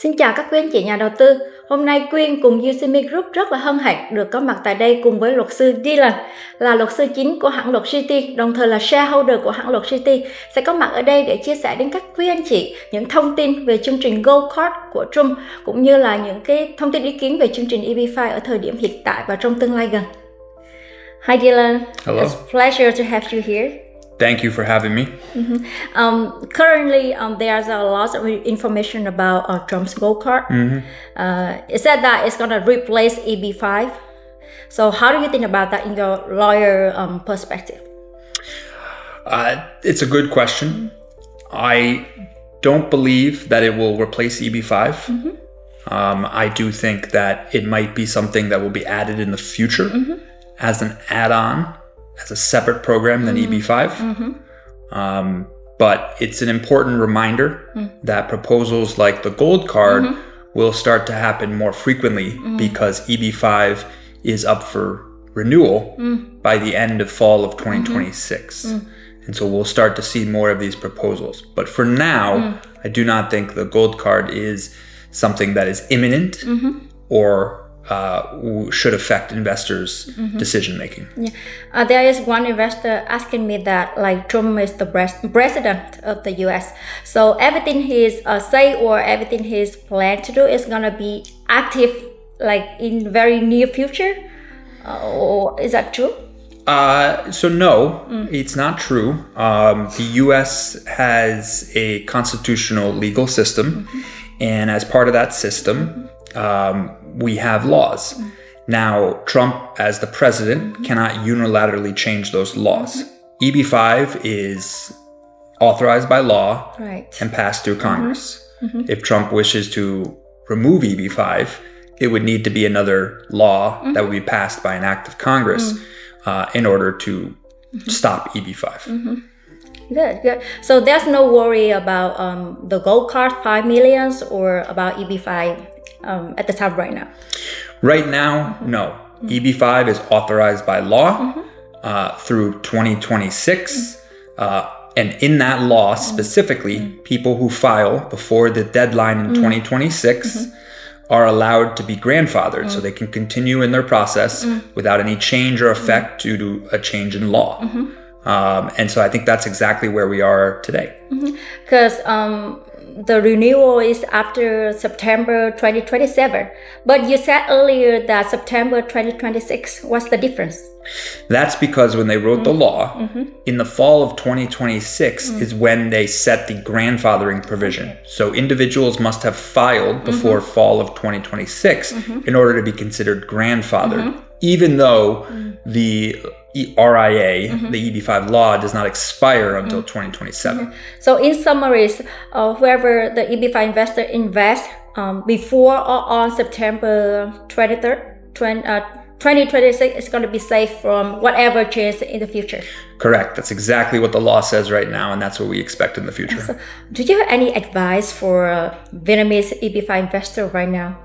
Xin chào các quý anh chị nhà đầu tư. Hôm nay Quyên cùng Usimi Group rất là hân hạnh được có mặt tại đây cùng với luật sư Dylan, là luật sư chính của hãng luật City, đồng thời là shareholder của hãng luật City, sẽ có mặt ở đây để chia sẻ đến các quý anh chị những thông tin về chương trình Gold Card của Trump, cũng như là những cái thông tin ý kiến về chương trình EB5 ở thời điểm hiện tại và trong tương lai gần. Hi Dylan, Hello. It's a pleasure to have you here. Thank you for having me. Currently, there's a lot of information about Trump's gold card. It said that it's going to replace EB5. So how do you think about that in your lawyer perspective? It's a good question. I don't believe that it will replace EB5. I do think that it might be something that will be added in the future as an add-on, as a separate program than EB5. But it's an important reminder that proposals like the gold card will start to happen more frequently because EB5 is up for renewal by the end of fall of 2026. And so we'll start to see more of these proposals. But for now, I do not think the gold card is something that is imminent or should affect investors' decision making. Yeah. There is one investor asking me that, like, Trump is the president of the U.S., so everything he's say or everything he's planned to do is gonna be active, like, in very near future. Or is that true? So no, it's not true. The U.S. has a constitutional legal system, and as part of that system, we have laws. Now, Trump, as the president, cannot unilaterally change those laws. EB5 is authorized by law and passed through Congress. If Trump wishes to remove EB5, it would need to be another law that would be passed by an act of Congress in order to stop EB5. Good. So there's no worry about the gold card 5 million or about EB5 at the time right now? Right now, no. EB5 is authorized by law through 2026. And in that law specifically, people who file before the deadline in 2026 are allowed to be grandfathered, so they can continue in their process without any change or effect due to a change in law. And so I think that's exactly where we are today. Because the renewal is after September 2027. But you said earlier that September 2026. What's the difference? That's because when they wrote the law, in the fall of 2026 is when they set the grandfathering provision. So individuals must have filed before fall of 2026 in order to be considered grandfathered, even though the RIA, the EB5 law, does not expire until 2027. So in summaries, whoever the EB5 investor invests before or on September 23rd, 2026 is going to be safe from whatever change in the future. Correct. That's exactly what the law says right now, and that's what we expect in the future. So, do you have any advice for Vietnamese EB5 investor right now?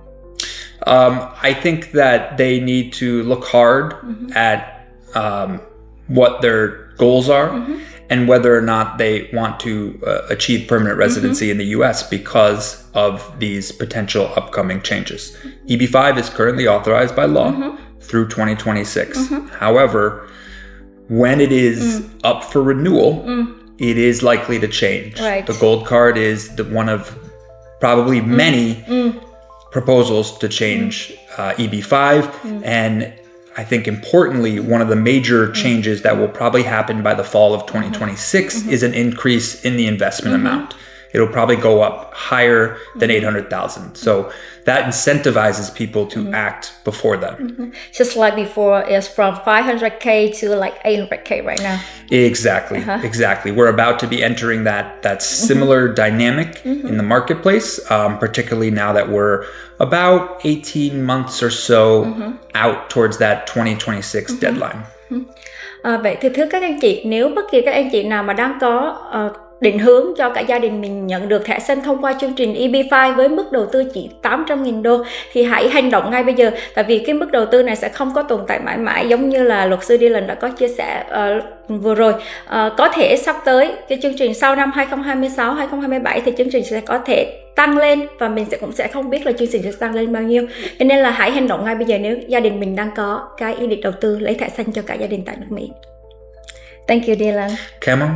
I think that they need to look hard at what their goals are and whether or not they want to achieve permanent residency in the U.S. because of these potential upcoming changes. EB5 is currently authorized by law through 2026. However, when it is up for renewal, it is likely to change. The gold card is one of probably many proposals to change EB5, and I think importantly, one of the major changes that will probably happen by the fall of 2026 is an increase in the investment amount. It'll probably go up higher than 800,000. So that incentivizes people to act before then. Just like before, it's from 500K to like 800K right now. Exactly. We're about to be entering that similar dynamic in the marketplace, particularly now that we're about 18 months or so out towards that 2026 deadline. Vậy thì thưa các anh chị, nếu bất kỳ các anh chị nào mà đang có định hướng cho cả gia đình mình nhận được thẻ xanh thông qua chương trình EB5 với mức đầu tư chỉ 800.000 đô, thì hãy hành động ngay bây giờ. Tại vì cái mức đầu tư này sẽ không có tồn tại mãi mãi, giống như là luật sư Dylan đã có chia sẻ vừa rồi. Có thể sắp tới cái chương trình sau năm 2026, 2027 thì chương trình sẽ có thể tăng lên, và mình cũng sẽ không biết là chương trình sẽ tăng lên bao nhiêu. Cho nên là hãy hành động ngay bây giờ nếu gia đình mình đang có cái ý định đầu tư lấy thẻ xanh cho cả gia đình tại nước Mỹ. Thank you, Dylan. Cảm ơn.